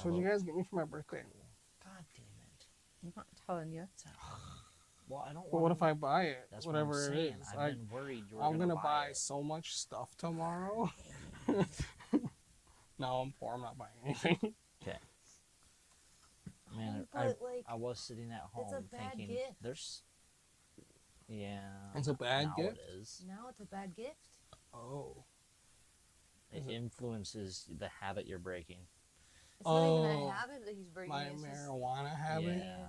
So what did you guys get me for my birthday? God damn it. I'm not telling you. Well, I don't But want what if I buy it? That's whatever what I'm it saying. is. I've been worried you were I'm gonna buy buy it. so much stuff tomorrow. No, I'm poor. I'm not buying anything. Okay. Man, But, like, I was sitting at home it's a bad thinking, gift. there's... Yeah. It's a bad now gift? it is. Now it's a bad gift. Oh. It influences the habit you're breaking. It's not even a habit that he's breaking. My it's marijuana habit? Yeah.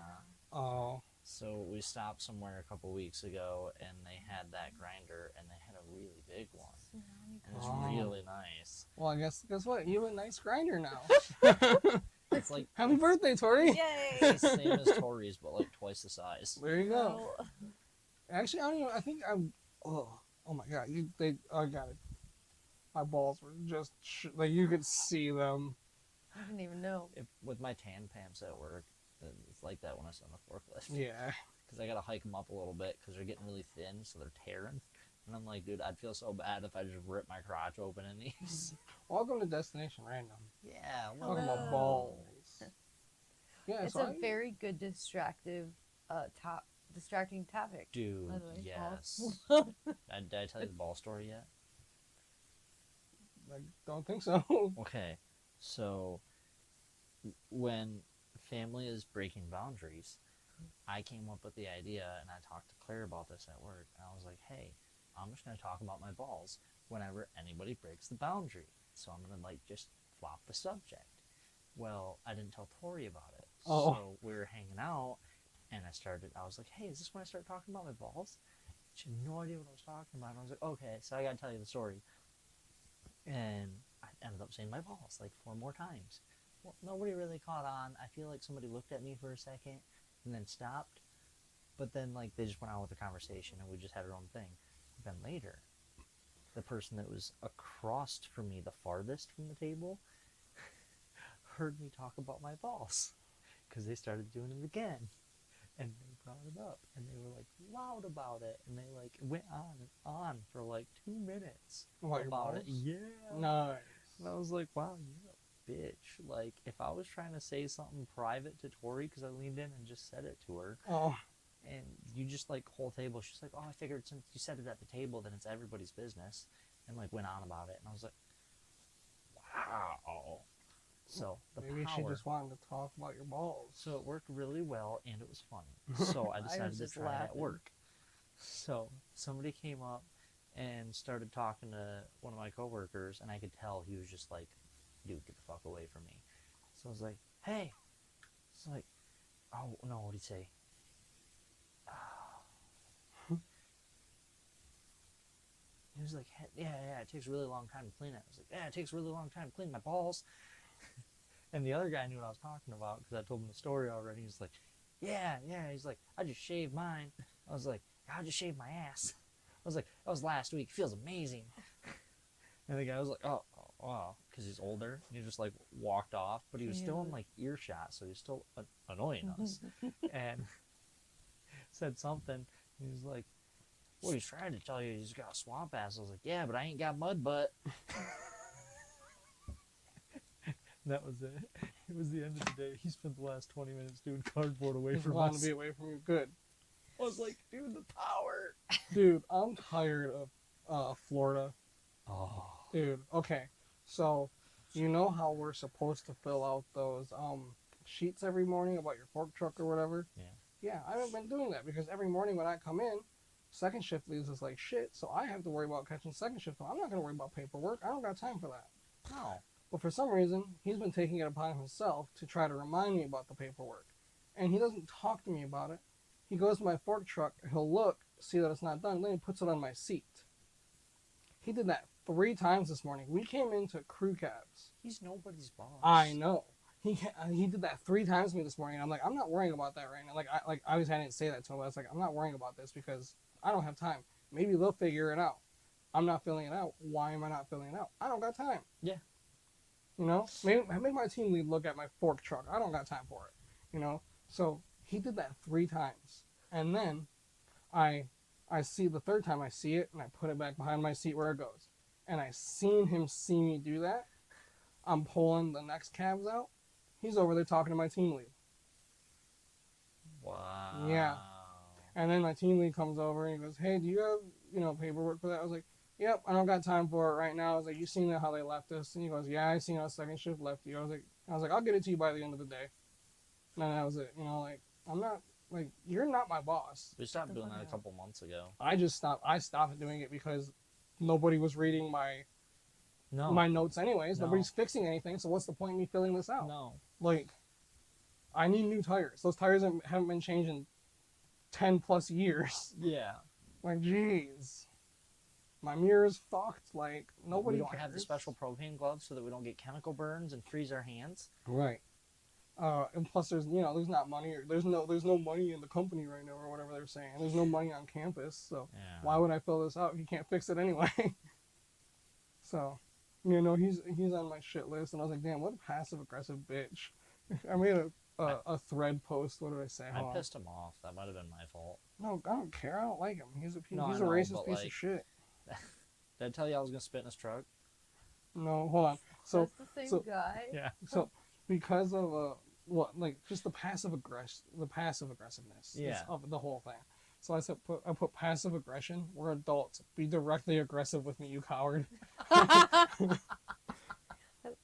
Oh. So we stopped somewhere a couple weeks ago, and they had that grinder, and they had a really big one. And it's really nice. Well, I guess what? You have a nice grinder now. It's like Happy birthday, Tori! Yay! It's the same as Tori's, but like twice the size. There you go. Oh. Actually, I don't even. I think I'm. Oh my god! I got it. My balls were just like you could see them. I didn't even know. With my tan pants at work, it's like that when I sit on the forklift. Yeah. Because I gotta hike them up a little bit because they're getting really thin, so they're tearing. And I'm like, dude, I'd feel so bad if I just ripped my crotch open in these. Welcome to Destination Random. Yeah, Talking about balls. Yeah, It's so a very good distracting topic. dude, by the way. yes. Did I tell you the ball story yet? I don't think so. Okay, so when family is breaking boundaries, I came up with the idea, and I talked to Claire about this at work, and I was like, hey, I'm just going to talk about my balls whenever anybody breaks the boundary. So I'm going to, like, just flop the subject. Well, I didn't tell Tori about it. Oh. So we were hanging out, and I was like, hey, is this when I start talking about my balls? She had no idea what I was talking about. And I was like, okay, so I got to tell you the story. And I ended up saying my balls like 4 more times. Well, nobody really caught on. I feel like somebody looked at me for a second and then stopped. But then, like, they just went on with the conversation, and we just had our own thing. Then later, the person that was across from me, the farthest from the table, heard me talk about my balls. Because they started doing it again. And they brought it up. And they were, like, loud about it. And they, like, went on and on for, like, 2 minutes about it. Yeah. Nice. And I was like, wow, you're a bitch. Like, if I was trying to say something private to Tori, because I leaned in and just said it to her, Oh. and you just, like, whole table, she's like, oh, I figured since you said it at the table, then it's everybody's business, and, like, went on about it, and I was like, wow. So, Maybe she just wanted to talk about your balls. So it worked really well, and it was funny. So I decided to try it at work. So somebody came up and started talking to one of my coworkers, and I could tell he was just like, dude, get the fuck away from me. So I was like, hey. It's like, oh, no, what'd he say? He was like, yeah, it takes a really long time to clean it. I was like, yeah, it takes a really long time to clean my balls. And the other guy knew what I was talking about because I told him the story already. He's like, yeah. He's like, I just shaved mine. I was like, I just shaved my ass. I was like, that was last week. It feels amazing. And the guy was like, oh wow, because he's older. And he just like walked off, but he was still in like earshot, so he was still annoying us. And said something. And he was like, well, he's trying to tell you he's got a swamp ass. I was like, yeah, but I ain't got mud butt. That was it. It was the end of the day. He spent the last 20 minutes doing cardboard away from wanted us. to be away from you. Good. I was like, dude, the power. Dude, I'm tired of Florida. Oh. Dude, okay. So, you know how we're supposed to fill out those sheets every morning about your fork truck or whatever? Yeah. Yeah, I haven't been doing that because every morning when I come in, second shift leaves us like shit, so I have to worry about catching second shift. So I'm not going to worry about paperwork. I don't got time for that. No. But for some reason, he's been taking it upon himself to try to remind me about the paperwork. And he doesn't talk to me about it. He goes to my fork truck, he'll look, see that it's not done, then he puts it on my seat. He did that 3 times this morning. We came into crew cabs. He's nobody's boss. I know. He did that 3 times to me this morning. And I'm like, I'm not worrying about that right now. Like obviously I didn't say that to him, but I was like, I'm not worrying about this because I don't have time. Maybe they'll figure it out. I'm not filling it out. Why am I not filling it out? I don't got time. Yeah. You know, maybe make my team lead look at my fork truck. I don't got time for it. You know, so he did that 3 times, and then I see the 3rd time I see it, and I put it back behind my seat where it goes, and I seen him see me do that. I'm pulling the next cabs out. He's over there talking to my team lead. Wow. Yeah. And then my team lead comes over and he goes, hey, do you have, paperwork for that? I was like, yep, I don't got time for it right now. I was like, you seen how they left us? And he goes, yeah, I seen how second shift left you. I was like, I'll get it to you by the end of the day. And then that was it. I'm not, you're not my boss. We stopped doing that a couple months ago. I stopped doing it because nobody was reading my notes anyways. No. Nobody's fixing anything. So what's the point in me filling this out? No. I need new tires. Those tires haven't been changed in 10 plus years. Yeah. Jeez. My mirror's fucked. Nobody We don't cares. have the special propane gloves so that we don't get chemical burns and freeze our hands. Right. And plus there's not money, or there's no money in the company right now, or whatever they're saying. There's no money on campus, so why would I fill this out if you can't fix it anyway? So, he's on my shit list, and I was like, damn, what a passive aggressive bitch. I made a thread post. What did I say? I pissed him off. That might have been my fault. No, I don't care. I don't like him. He's a I know, racist piece of shit. Did I tell you I was gonna spit in his truck? No, hold on. So That's the same guy. Yeah. So because of just the passive aggressiveness of the whole thing. So I put passive aggression. We're adults. Be directly aggressive with me, you coward. I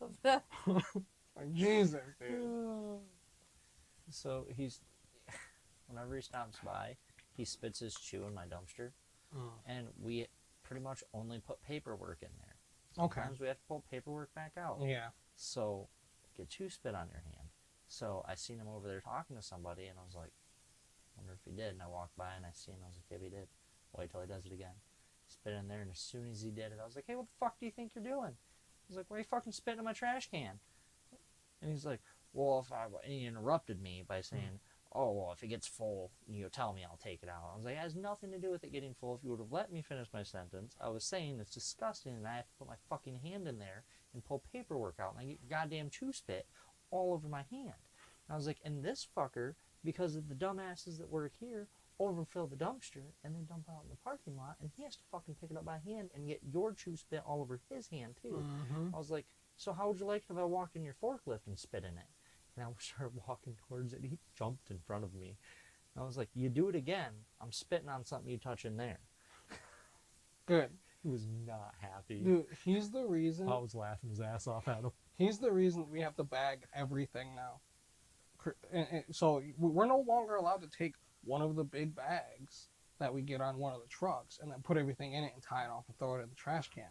love that. Jesus, dude. So whenever he stops by, he spits his chew in my dumpster, and we pretty much only put paperwork in there. Okay. Sometimes we have to pull paperwork back out. Yeah. So get chew spit on your hand. So I seen him over there talking to somebody, and I was like, wonder if he did. And I walked by and I seen him. I was like, yeah, he did. Wait till he does it again. Spit in there, and as soon as he did it, I was like, hey, what the fuck do you think you're doing? He's like, why are you fucking spitting in my trash can? And he's like, well, and he interrupted me by saying, oh, well, if it gets full, tell me, I'll take it out. I was like, it has nothing to do with it getting full. If you would have let me finish my sentence, I was saying it's disgusting, and I have to put my fucking hand in there and pull paperwork out, and I get goddamn chew spit all over my hand. And I was like, and this fucker, because of the dumbasses that work here, overfill the dumpster and then dump it out in the parking lot, and he has to fucking pick it up by hand and get your chew spit all over his hand too. Mm-hmm. I was like, so how would you like it if I walked in your forklift and spit in it? And I started walking towards it. He jumped in front of me. I was like, you do it again, I'm spitting on something you touch in there. Good. He was not happy. Dude, he's the reason. I was laughing his ass off at him. He's the reason we have to bag everything now. So we're no longer allowed to take one of the big bags that we get on one of the trucks and then put everything in it and tie it off and throw it in the trash can,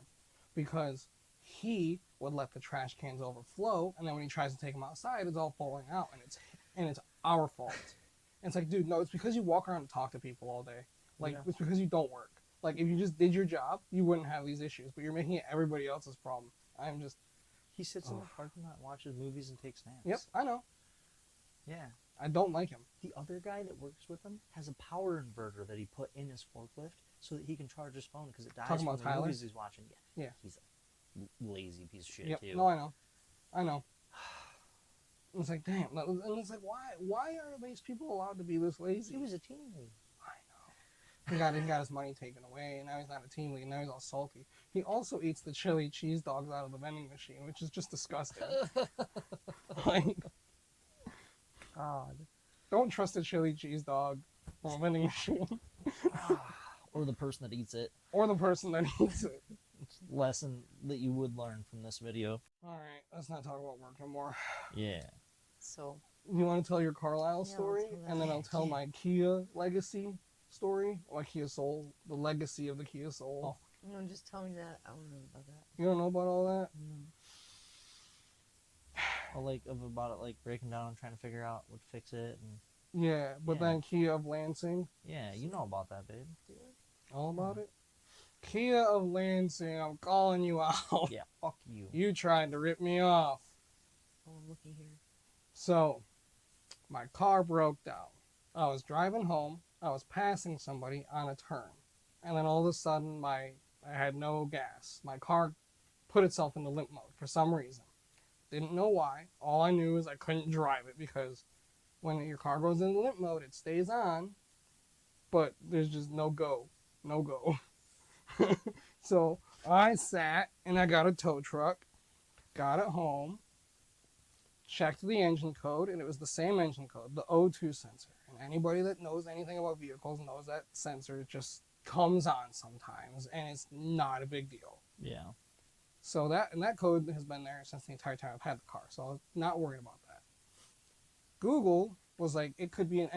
because he would let the trash cans overflow, and then when he tries to take them outside, it's all falling out, and it's our fault. And it's like, dude, no, it's because you walk around and talk to people all day. It's because you don't work. If you just did your job, you wouldn't have these issues, but you're making it everybody else's problem. He sits in the parking lot and watches movies and takes naps. Yep, I know. Yeah. I don't like him. The other guy that works with him has a power inverter that he put in his forklift so that he can charge his phone because it dies Talking from about the Tyler? movies he's watching. Yeah. He's a lazy piece of shit Yep. too. No, I know. It's like, damn. And it's like, why are these people allowed to be this lazy? He was a team lead. I know. He got his money taken away, and now he's not a team lead. Now he's all salty. He also eats the chili cheese dogs out of the vending machine, which is just disgusting. God. Don't trust a chili cheese dog from a vending machine. Or the person that eats it. Or the person that eats it. It's a lesson that you would learn from this video. Alright, let's not talk about work no more. Yeah. So, You want to tell your Carlisle Yeah, story? let's tell that. And then I'll tell my Kia legacy story. My Kia Soul. The legacy of the Kia Soul. just tell me that. I don't know about that. You don't know about all that? About it breaking down and trying to figure out what to fix it. And Yeah, but Yeah. then Kia of Lansing. yeah, you know about that, babe. All about it? Kia of Lansing, I'm calling you out. Yeah, fuck you. You tried to rip me off. Oh, I'm looking here. So, my car broke down. I was driving home. I was passing somebody on a turn. And then all of a sudden, I had no gas. My car put itself into limp mode for some reason. Didn't know why. All I knew is I couldn't drive it because when your car goes into limp mode, it stays on, but there's just no go. No go. So I sat and I got a tow truck, got it home, checked the engine code, and it was the same engine code, the O2 sensor. And anybody that knows anything about vehicles knows that sensor just comes on sometimes, and it's not a big deal. Yeah. So that code has been there since the entire time I've had the car, so I was not worried about that. Google was like, it could be an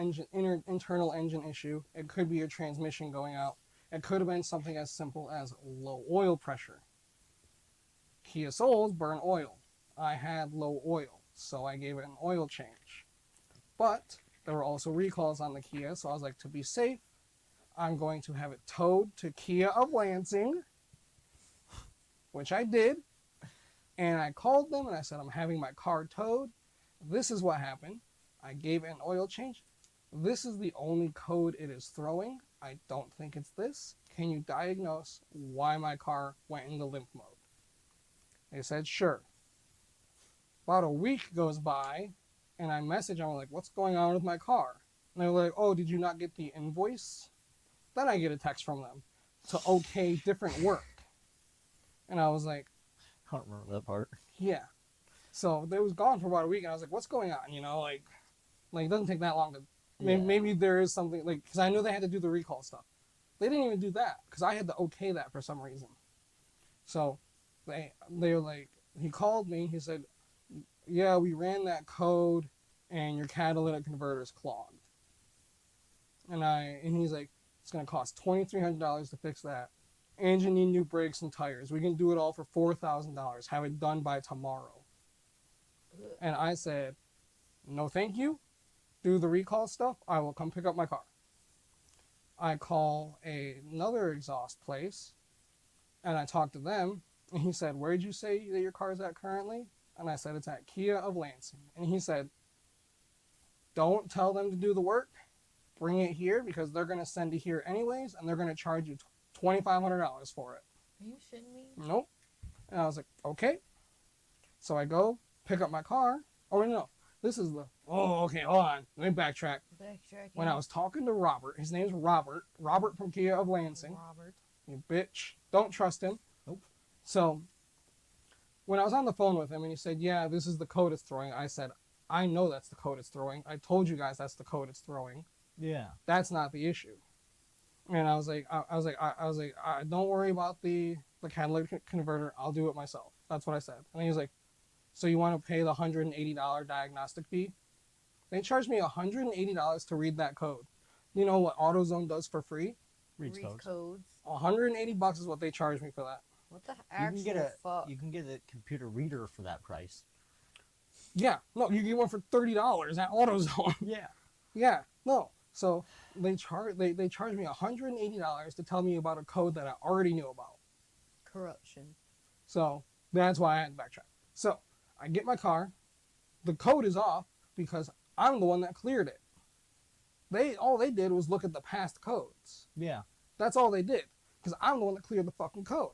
internal engine issue. It could be a transmission going out. It could have been something as simple as low oil pressure. Kia Souls burn oil. I had low oil, so I gave it an oil change. But there were also recalls on the Kia, so I was like, to be safe, I'm going to have it towed to Kia of Lansing, which I did. And I called them and I said, I'm having my car towed. This is what happened. I gave it an oil change. This is the only code it is throwing. I don't think it's this. Can you diagnose why my car went into limp mode? They said, sure. About a week goes by, and I message them, like, what's going on with my car? And they're like, oh, did you not get the invoice? Then I get a text from them to okay different work. And I was like, I don't remember that part. yeah. So they was gone for about a week, and I was like, what's going on? You know, like it doesn't take that long to, maybe there is something, like, because I knew they had to do the recall stuff. They didn't even do that, because I had to okay that for some reason. So they were like, he called me, he said, yeah, we ran that code, and your catalytic converter is clogged. And he's like, it's going to cost $2,300 to fix that. And you need new brakes and tires. We can do it all for $4,000. Have it done by tomorrow. And I said, no thank you. Do the recall stuff. I will come pick up my car. I call another exhaust place, and I talked to them, and he said, where did you say that your car is at currently? And I said, it's at Kia of Lansing. And he said, don't tell them to do the work. Bring it here, because they're going to send it here anyways, and they're going to charge you $2,500 for it. Are you shitting me? Nope. And I was like, okay. So I go pick up my car. Oh, no. This is okay, hold on. Let me backtrack. Backtracking. When I was talking to Robert, his name's Robert. Robert from Kia of Lansing. Robert. You bitch. Don't trust him. Nope. So when I was on the phone with him and he said, yeah, this is the code it's throwing, I said, I know that's the code it's throwing. I told you guys that's the code it's throwing. Yeah. That's not the issue. And I was like, don't worry about the catalytic converter. I'll do it myself. That's what I said. And he was like, so you want to pay the $180 diagnostic fee? They charged me $180 to read that code. You know what AutoZone does for free? Reads Reads codes. codes. $180 is what they charged me for that. What the You can actual get a fuck? you can get a computer reader for that price. Yeah, no, you get one for $30 at AutoZone. Yeah. Yeah, no. So they charged me $180 to tell me about a code that I already knew about. Corruption. So that's why I had to backtrack. So I get my car. The code is off because I'm the one that cleared it. All they did was look at the past codes. Yeah. That's all they did, because I'm the one that cleared the fucking code.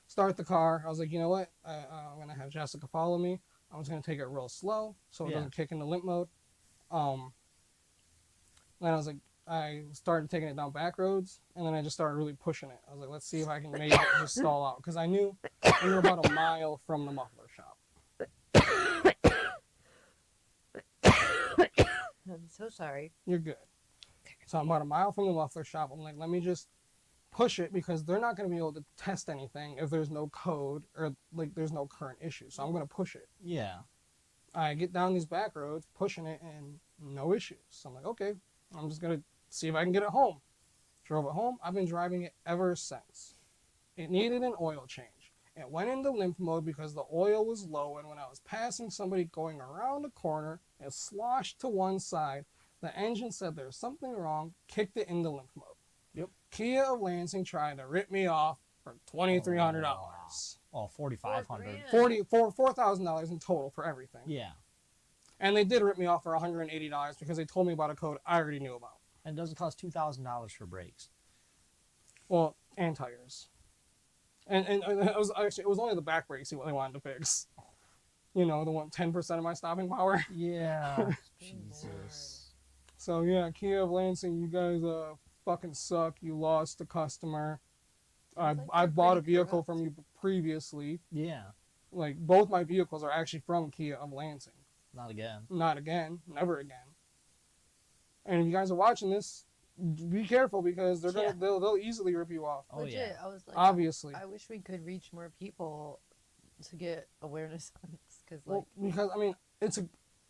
Start the car. I was like, you know what? I'm going to have Jessica follow me. I'm just going to take it real slow so it doesn't kick into limp mode. Then I was like, I started taking it down back roads, and then I just started really pushing it. I was like, let's see if I can make it just stall out, because I knew we were about a mile from the muffler shop. I'm so sorry. You're good. So I'm about a mile from the muffler shop. I'm like, let me just push it, because they're not going to be able to test anything if there's no code or like there's no current issue. So I'm going to push it. Yeah. I get down these back roads, pushing it, and no issues. So I'm like, okay, I'm just going to see if I can get it home. Drove it home. I've been driving it ever since. It needed an oil change. It went into limp mode because the oil was low, and when I was passing somebody going around a corner, it sloshed to one side. The engine said there's something wrong, kicked it into limp mode. Yep. Kia of Lansing tried to rip me off for $2,300. Oh, $4,500. $4,000 in total for everything. Yeah. And they did rip me off for $180 because they told me about a code I already knew about. And it doesn't cost $2,000 for brakes. Well, and tires. And it was only the back brakes they wanted to fix. You know, the 10% of my stopping power. Yeah. Jesus. So yeah, Kia of Lansing, you guys fucking suck. You lost a customer. I bought a vehicle from you previously. Yeah. Like, both my vehicles are actually from Kia of Lansing. Not again. Not again. Never again. And if you guys are watching this, be careful because Yeah. they'll easily rip you off. Oh, Legit, yeah. I was like, Obviously. I wish we could reach more people to get awareness on this, because Well, like, because I mean,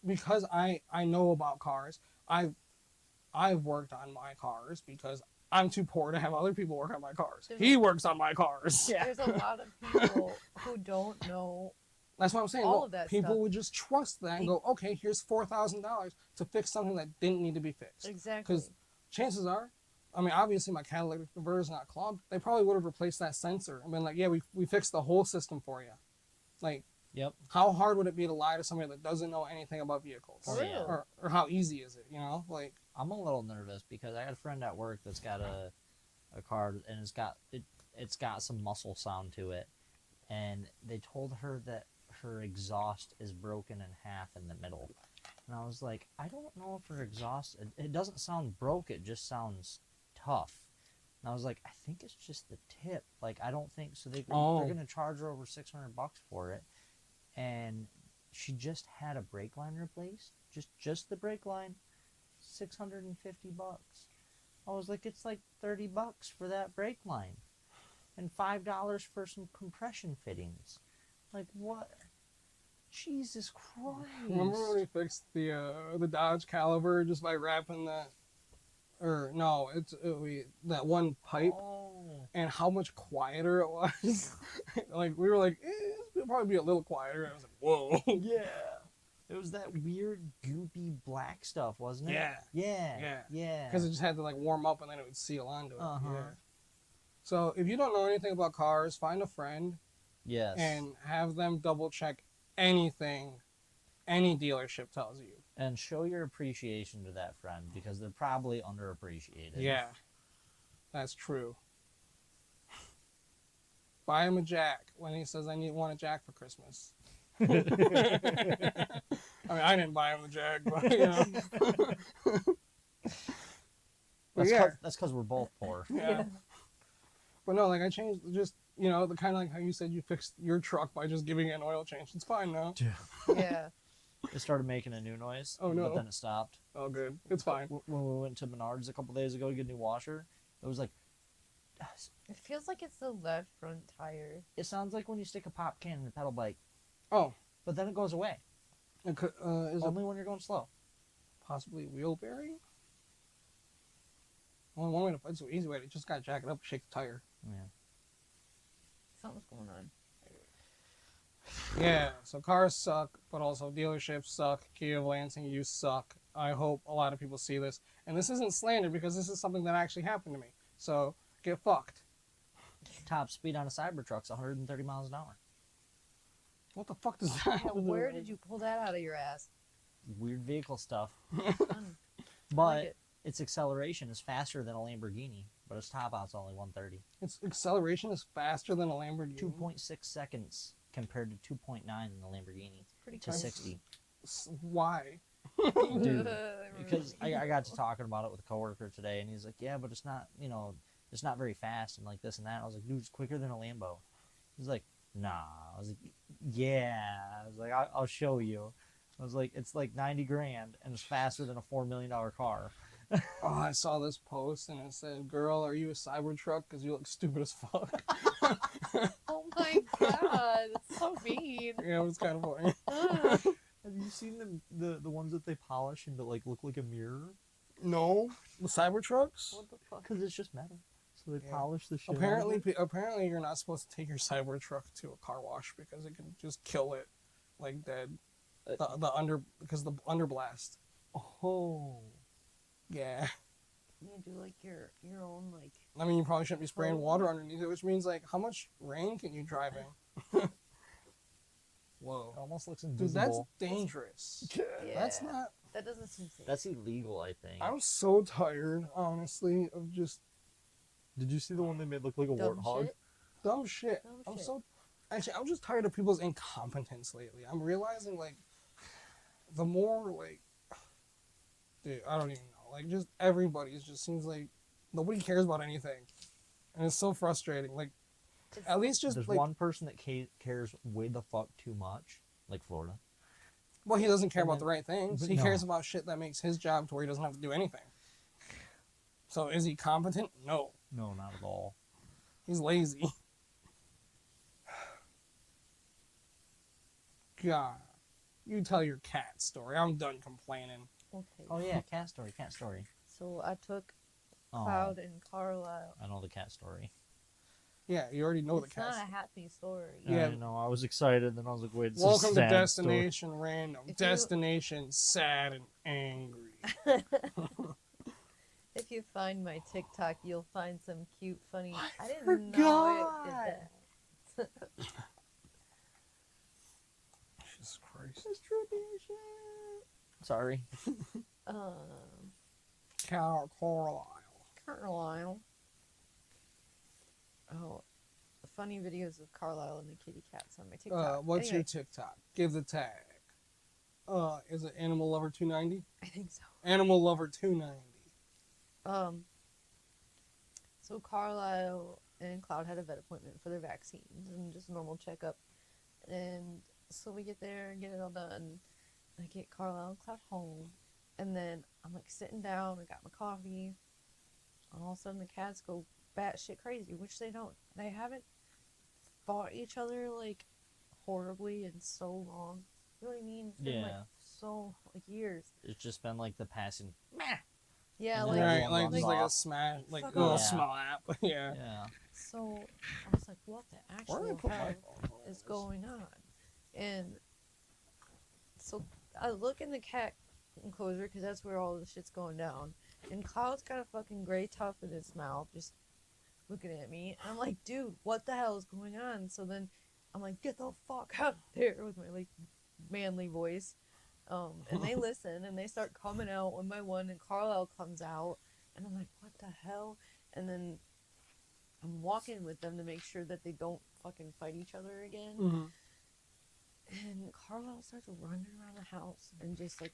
because I know about cars. I've worked on my cars because I'm too poor to have other people work on my cars. There's He a- works on my cars. Yeah. there's a lot of people who don't know. That's what I'm saying. All No, of that people stuff. would just trust that and go, okay, here's $4,000 to fix something that didn't need to be fixed. Exactly. Because chances are, I mean, obviously my catalytic converter's not clogged. They probably would have replaced that sensor and been like, yeah, we fixed the whole system for you. Like, Yep. how hard would it be to lie to somebody that doesn't know anything about vehicles? For real. Or how easy is it, you know? Like, I'm a little nervous because I got a friend at work that's got a car and it's got some muscle sound to it, and they told her that her exhaust is broken in half in the middle, and I was like, I don't know if her exhaust it doesn't sound broke, it just sounds tough. And I was like, I think it's just the tip. Like, I don't think so. They're gonna charge her over $600 for it, and she just had a brake line replaced, just the brake line. $650. I was like, it's like $30 for that brake line, and $5 for some compression fittings. Like, what? Jesus Christ! remember when we fixed the Dodge Caliber just by wrapping that, or no, that one pipe, Oh. and how much quieter it was. Like, we were like, it'll probably be a little quieter. And I was like, whoa. Yeah. It was that weird goopy black stuff, wasn't it? Yeah. Yeah. Yeah. Because it just had to like warm up and then it would seal onto it. Uh-huh. Yeah. So if you don't know anything about cars, find a friend Yes. and have them double check anything any dealership tells you. And show your appreciation to that friend because they're probably underappreciated. Yeah, that's true. Buy him a jack when he says I want a jack for Christmas. I mean, I didn't buy him the jack, but you know. But yeah, That's because we're both poor. yeah. But no, like I changed just, you know, the kind of like how you said you fixed your truck by just giving it an oil change. It's fine now. Yeah. It started making a new noise. Oh, no. But then it stopped. Oh, good. It's fine. When we went to Menards a couple days ago to get a new washer, it was like, It feels like it's the left front tire. it sounds like when you stick a pop can in a pedal bike, Oh, but then it goes away. is it Only when you're going slow. possibly wheel bearing? Only one way to, it's an easy way to just gotta jack it up, shake the tire. Yeah. Something's going on. Yeah, so cars suck, but also dealerships suck. Kia of Lansing, you suck. I hope a lot of people see this. And this isn't slander because this is something that actually happened to me. So get fucked. Top speed on a Cybertruck's 130 miles an hour. What the fuck does that Yeah, where did you pull that out of your ass? Weird vehicle stuff. Fun. But like it. its acceleration is faster than a Lamborghini, but its top out's only 130. Its acceleration is faster than a Lamborghini. 2.6 seconds compared to 2.9 in the Lamborghini Pretty to close. 60. Why? Dude, because I got to talking about it with a coworker today, and he's like, yeah, but it's not, you know, it's not very fast and like this and that. I was like, dude, it's quicker than a Lambo. He's like, nah. I was like, yeah. I was like, I'll show you. I was like, it's like 90 grand and it's faster than a $4 million car. Oh, I saw this post and it said, "Girl, are you a Cybertruck? Because you look stupid as fuck." Oh my god, that's so mean. Yeah, it was kind of funny. Ugh. Have you seen the ones that they polish and that like look like a mirror? No, the Cybertrucks. What the fuck? Because it's just metal. So they Yeah. polish the shit. Apparently, you're not supposed to take your Cybertruck to a car wash because it can just kill it, like dead. Because the underblast. Oh. Yeah. You do like your own like. I mean, you probably shouldn't be spraying Oh. water underneath it, which means like, how much rain can you drive in? Whoa. It almost looks Dude, invisible. that's dangerous. Yeah. That's not. That doesn't seem safe. That's illegal, I think. I'm so tired, honestly, of just Did you see the one they made look like a Dumb warthog? shit. dumb shit. Dumb I'm shit. so. Actually, I'm just tired of people's incompetence lately. I'm realizing, like, the more, like, dude, I don't even know. Like, just everybody just seems like nobody cares about anything. And it's so frustrating. Like, It's- at least just, There's like, one person that cares way the fuck too much, like Florida. Well, he doesn't care And about then- the right things. but He no. cares about shit that makes his job to where he doesn't have to do anything. So is he competent? No. No, not at all. He's lazy. God. You tell your cat story. I'm done complaining. Okay. Oh yeah, cat story, cat story. So I took Oh, Cloud and Carlisle. I know the cat story. Yeah, you already know It's the not cat. a happy story. Yeah. I know. I was excited, then I was like, wait, it's Welcome a to sad Destination Random. If you- Destination Sad and Angry. If you find my TikTok, you'll find some cute, funny. I didn't know forgot. it did that. Jesus Christ. It's tradition. Sorry. Carlisle. Carlisle. Oh, the funny videos of Carlisle and the kitty cats on my TikTok. What's your Anyway, TikTok? Give the tag. Is it Animal Lover 290? I think so. Animal Lover 290. So Carlisle and Cloud had a vet appointment for their vaccines and just a normal checkup. And so we get there and get it all done. I get Carlisle and Cloud home. And then I'm like sitting down, I got my coffee. And all of a sudden the cats go batshit crazy, which they don't. They haven't fought each other like horribly in so long. You know what I mean? It's been like Yeah. so like years. It's just been like the passing. Meh. Yeah, And like then Right, everyone like runs just like a off. smash, like Fuck a little off. slap. Yeah. Yeah. so I was like, what the Where did I actual put my hell phone? is going on? And so I look in the cat enclosure because that's where all the shit's going down. And Cloud's got a fucking gray tuft in his mouth, just looking at me. And I'm like, dude, what the hell is going on? So then I'm like, get the fuck out of there with my like manly voice. And they listen and they start coming out one by one. And Carlisle comes out, and I'm like, what the hell? And then I'm walking with them to make sure that they don't fucking fight each other again. Mm-hmm. And Carlisle starts running around the house and just like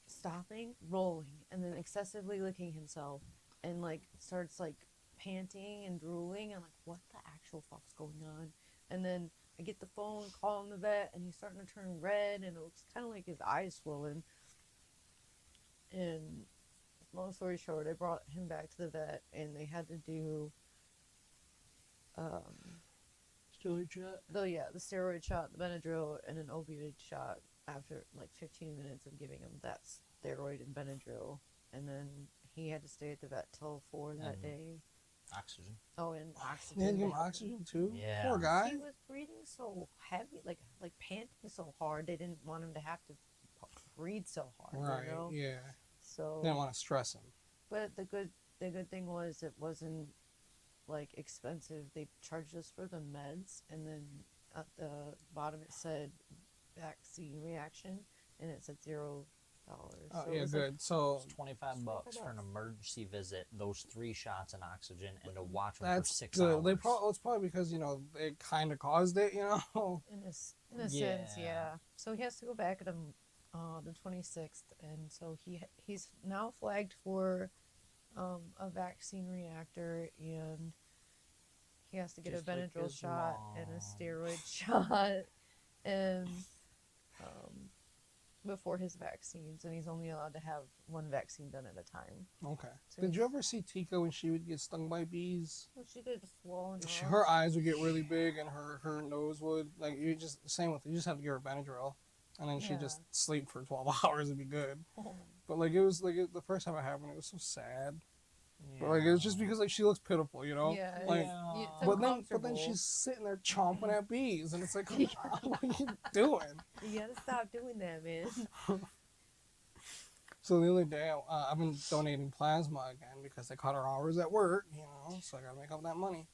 stopping, rolling, and then excessively licking himself, and like starts like panting and drooling. I'm like, what the actual fuck's going on? And then I get the phone, calling the vet, and he's starting to turn red, and it looks kind of like his eyes swollen. And long story short, I brought him back to the vet, and they had to do Steroid shot. the steroid shot, the Benadryl, and an opioid shot after like 15 minutes of giving him that steroid and Benadryl. And then he had to stay at the vet till 4 that And day. Oxygen. Oh, and oxygen. They had to give him They had to- oxygen too? Yeah. Poor guy. He was breathing so heavy, like panting so hard. They didn't want him to have to breathe so hard. Right, You know? yeah. So, Didn't want to stress him. but the good thing was it wasn't like expensive. They charged us for the meds, and then at the bottom it said vaccine reaction, and it said $0. Oh, So it yeah, was like, good. So It's $25 for an emergency visit, those 3 shots in oxygen, and to watch them for that's 6 good. hours. It's probably because, they kind of caused it, in a sense, Yeah. yeah. So he has to go back at the 26th, and so he's now flagged for a vaccine reactor, and he has to get Just a like Benadryl his shot and a mom. steroid shot, and before his vaccines, and he's only allowed to have one vaccine done at a time. Okay. So Did you he's- ever see Tika when she would get stung by bees? Well, she did swollen Her eyes would get really big and her nose would, like, you just, same with, you just have to give her Benadryl. And then she'd just sleep for 12 hours and be good. But, like, it was, like, the first time it happened, it was so sad. But, like, it was just because, like, she looks pitiful, Yeah, Like, it's but then uncomfortable. she's sitting there chomping at bees, and it's like, come on, what are you doing? You gotta stop doing that, man. So the other day, I've been donating plasma again because they cut our hours at work, so I gotta make up that money.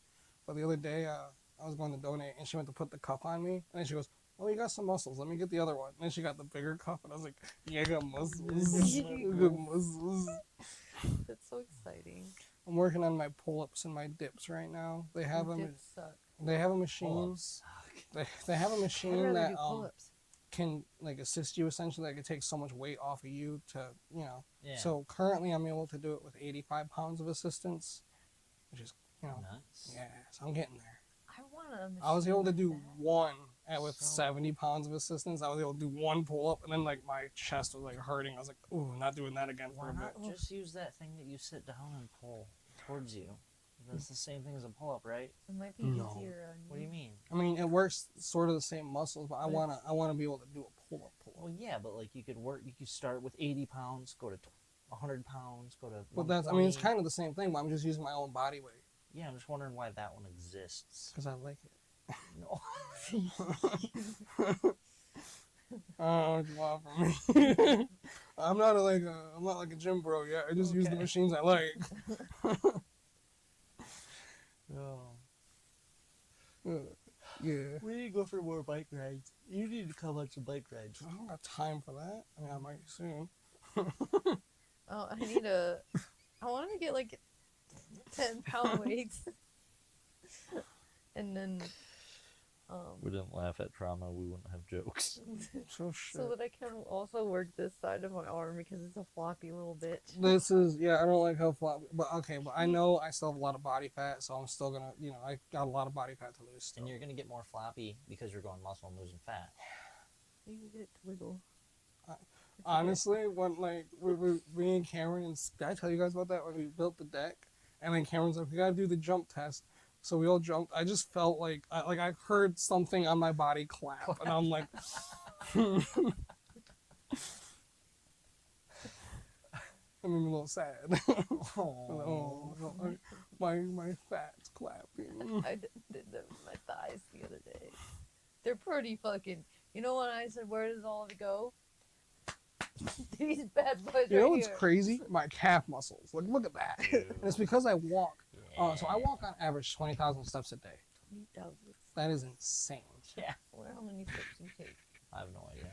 But the other day, I was going to donate, and she went to put the cup on me, and then she goes, "Oh, you got some muscles. Let me get the other one." And then she got the bigger cup, and I was like, "Yeah, I got muscles. I got muscles." That's so exciting. I'm working on my pull-ups and my dips right now. They have Your a dips suck. machine. Pull-ups. They have a I'd machine rather that do pull-ups. can like assist you essentially. Like it takes so much weight off of you to Yeah. So currently I'm able to do it with 85 pounds of assistance, which is Nuts. yeah. So I'm getting there. I want a machine I was able to like do that. one and with So- 70 pounds of assistance, I was able to do one pull-up, and then like my chest was like hurting. I was like, ooh, not doing that again for Why a bit. not just use that thing that you sit down and pull towards you? That's the same thing as a pull-up, right? It might be No. easier on you. What do you mean? I mean, it works sort of the same muscles, but I But wanna be able to do a pull-up. Well, yeah, but like you could start with 80 pounds, go to 100 pounds, go to. But that's, I mean, it's 120. kind of the same thing, but I'm just using my own body weight Yeah, I'm just wondering why that one exists. because I like it. No. I don't know what you want from me. I'm not like a gym bro yet. I just use the Okay. machines I like. No. Yeah. We need to go for more bike rides. You need to come on some bike rides. I don't got time for that. I mean, I might soon. Oh, I want to get like 10-pound weights. And then, We didn't laugh at trauma. We wouldn't have jokes. So shit. so that I can also work this side of my arm because it's a floppy little bitch. This is, yeah, I don't like how floppy, but okay, but I know I still have a lot of body fat, so I'm still gonna, I got a lot of body fat to lose still. And you're gonna get more floppy because you're going muscle and losing fat. You can get it to wiggle. Honestly, when like me and Cameron, and did I tell you guys about that when we built the deck? And then Cameron's like, we gotta do the jump test. So we all jumped. I just felt like I heard something on my body clap, and I'm like, that made me a little sad. Oh, my fat's clapping. I did them with my thighs the other day. They're pretty fucking. You know when I said, where does all of it go? These bad boys You know right what's here. crazy? My calf muscles. Like, look at that. And it's because I walk. So I walk on average 20,000 steps a day. 20,000. That is insane. Yeah. I wonder how many steps you take. I have no idea.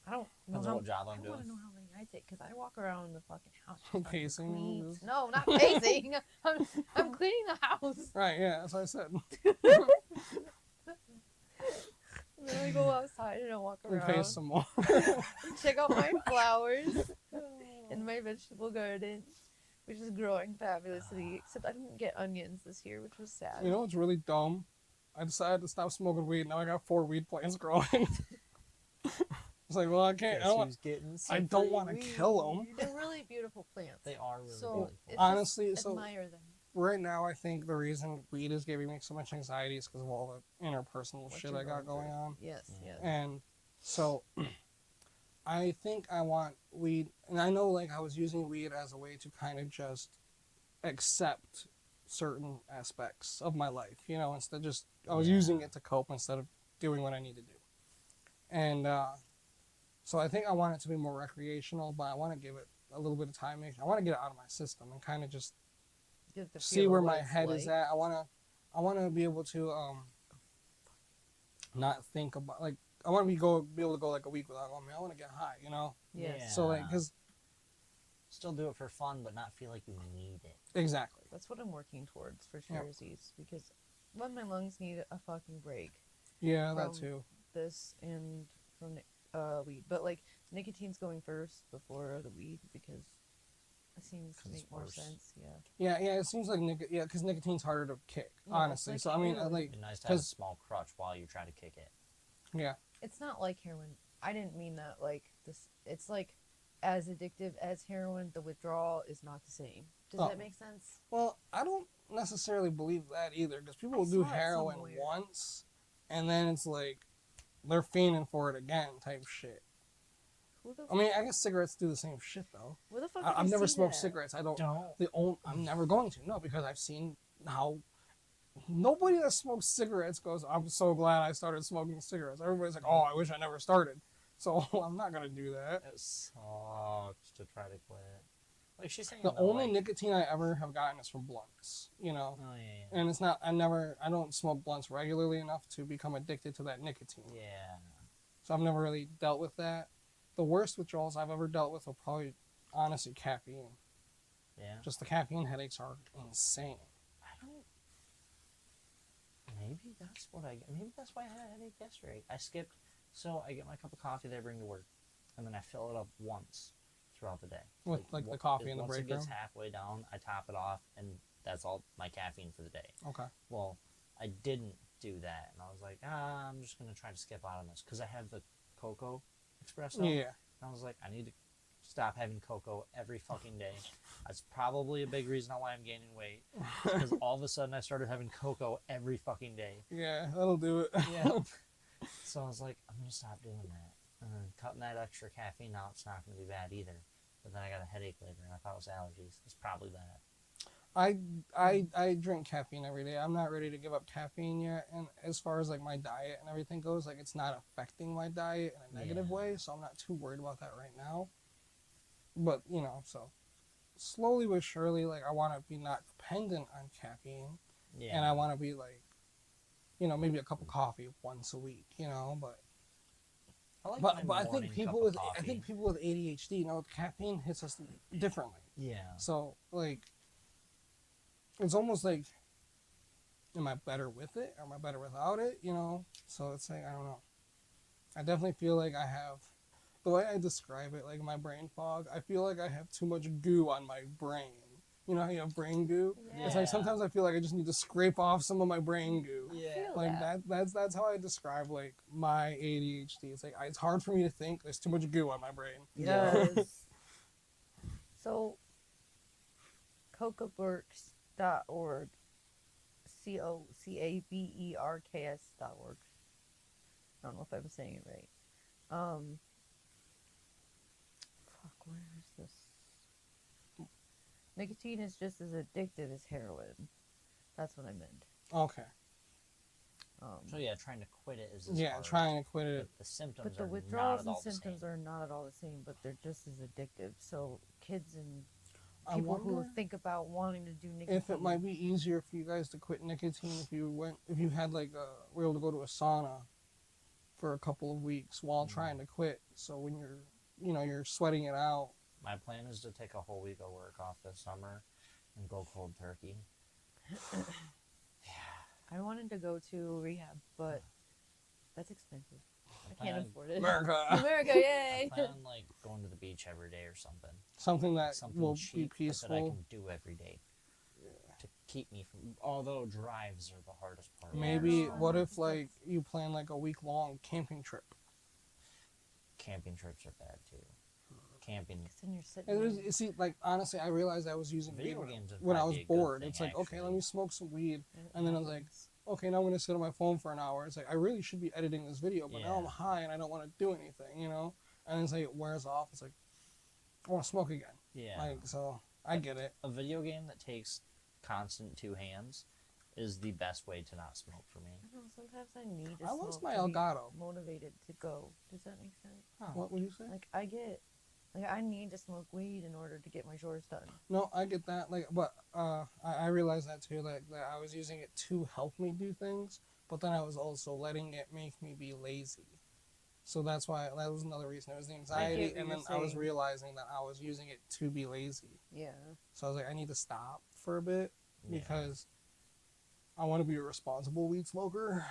I don't know Depends how, on what job I I'm want doing. to know how many I take because I walk around the fucking house. just fucking Pacing clean. moves. No, not pacing. I'm cleaning the house. Right, yeah, that's what I said. And then I go outside and I walk We around. pace some more. Check out my flowers in my vegetable garden, which is growing fabulously. Except I didn't get onions this year, which was sad. You know what's really dumb? I decided to stop smoking weed. Now I got 4 weed plants growing. It's like, well, I can't. I don't want to kill them. They're really beautiful plants. They are really So beautiful. it's Honestly, just so admire them. right now, I think the reason weed is giving me so much anxiety is because of all the interpersonal What shit you're I got going going through. on. Yes, Yeah. yes. And so I think I want weed, and I know like I was using weed as a way to kind of just accept certain aspects of my life, instead just I was Yeah. using it to cope instead of doing what I need to do. And so I think I want it to be more recreational, but I want to give it a little bit of time. I want to get it out of my system and kind of just Get the see feel where of what my it's head is like. at. I want to be able to not think about like I want to be able to go like a week without going. I want to get high, Yes. Yeah. So like because Still do it for fun, but not feel like you need it. exactly. That's what I'm working towards for Yeah. sharesies because when my lungs need a fucking break, Yeah, that From- too. this and from weed, but like nicotine's going first before the weed because it seems to 'Cause it's make more worse. sense. Yeah. Yeah. It seems like because nicotine's harder to kick, Yeah, honestly. it's So like I mean, heroin. like, It'd be nice to have a 'cause- small crutch while you try to kick it. yeah, It's not like heroin. I didn't mean that like this. It's like as addictive as heroin. The withdrawal is not the same. Does Oh. that make sense? well, I don't necessarily believe that either because people I will do saw it heroin somewhere. once, and then it's like they're fiending for it again, type shit. Who the? I mean, I guess cigarettes do the same shit though. Where the fuck? I've did I never see smoked that? cigarettes. I don't. Don't. I'm never going to. No, because I've seen how nobody that smokes cigarettes goes, I'm so glad I started smoking cigarettes. Everybody's like, oh, I wish I never started. So I'm not going to do that. It sucks to try to quit. Like she's saying, The though, only like, nicotine I ever have gotten is from blunts, Oh yeah. And it's not, I don't smoke blunts regularly enough to become addicted to that nicotine. Yeah. So I've never really dealt with that. The worst withdrawals I've ever dealt with are probably, honestly, caffeine. Yeah. Just the caffeine headaches are insane. I don't. Maybe that's what I get. Maybe that's why I had a headache yesterday. I skipped. So I get my cup of coffee that I bring to work, and then I fill it up once throughout the day. With, like, the coffee in the break Once it gets room? halfway down, I top it off, and that's all my caffeine for the day. Okay. Well, I didn't do that. And I was like, I'm just going to try to skip out on this because I have the cocoa espresso. Yeah. And I was like, I need to stop having cocoa every fucking day. That's probably a big reason why I'm gaining weight. Because all of a sudden I started having cocoa every fucking day. Yeah, that'll do it. Yeah. So I was like, I'm going to stop doing that. And then cutting that extra caffeine out, it's not going to be bad either. But then I got a headache later, and I thought it was allergies. It's probably that. I drink caffeine every day. I'm not ready to give up caffeine yet, and as far as like my diet and everything goes, like it's not affecting my diet in a negative way, so I'm not too worried about that right now. But you know, so slowly but surely, like I want to be not dependent on caffeine, Yeah. and I want to be like, you know, maybe a cup of coffee once a week, you know, but. I like But my I think morning people cup with of coffee. I think people with ADHD, you know, caffeine hits us differently. Yeah. So like, it's almost like, am I better with it? Or am I better without it? You know. So it's like I don't know. I definitely feel like I have, the way I describe it, like my brain fog. I feel like I have too much goo on my brain. You know how you have brain goo? It's like sometimes I feel like I just need to scrape off some of my brain goo. Yeah. Like that's how I describe like my ADHD. It's like it's hard for me to think. There's too much goo on my brain. Yes. So, cocaberks.org, COCABERKS.org. I don't know if I'm saying it right. Fuck, where is this? Nicotine is just as addictive as heroin. That's what I meant. Okay. So yeah, trying to quit it is Yeah, hard. trying to quit it. But the symptoms But the are not withdrawals at and all the symptoms same. are not at all the same, but they're just as addictive. So kids and I people who wonder think about wanting to do nicotine. if it might be easier for you guys to quit nicotine if you had like were able to go to a sauna for a couple of weeks while trying to quit. So when you're sweating it out. My plan is to take a whole week of work off this summer and go cold turkey. I wanted to go to rehab, but that's expensive. I can't afford it. America. America, yay! I plan on like going to the beach every day or something. Something that Something will cheap be but that I peaceful. can do every day. To keep me from, although drives are the hardest part. Maybe no, what I if think like you plan like a week-long camping trip? Camping trips are bad too. Camping. Because then you're sitting And there. see, like honestly, I realized I was using Video weed games would when I probably was be a good bored. thing, It's like, okay, let actually. me smoke some weed, and then I was like, okay, now I'm gonna sit on my phone for an hour. It's like I really should be editing this video, but now I'm Yeah. high and I don't want to do anything, you know. And it's like it wears off. It's like I want to smoke again. Yeah. Like so, I get it. A video game that takes constant two hands is the best way to not smoke for me. I don't know, sometimes I need to I lost smoke my to be Elgato. motivated to go. Does that make sense? What would you say? Like, I need to smoke weed in order to get my chores done. No, I get that. Like, but I realized that too. Like, that I was using it to help me do things, but then I was also letting it make me be lazy. So that's why that was another reason. It was the anxiety, what and you're then I was saying. realizing that I was using it to be lazy. Yeah. So I was like, I need to stop for a bit Yeah. because I want to be a responsible weed smoker.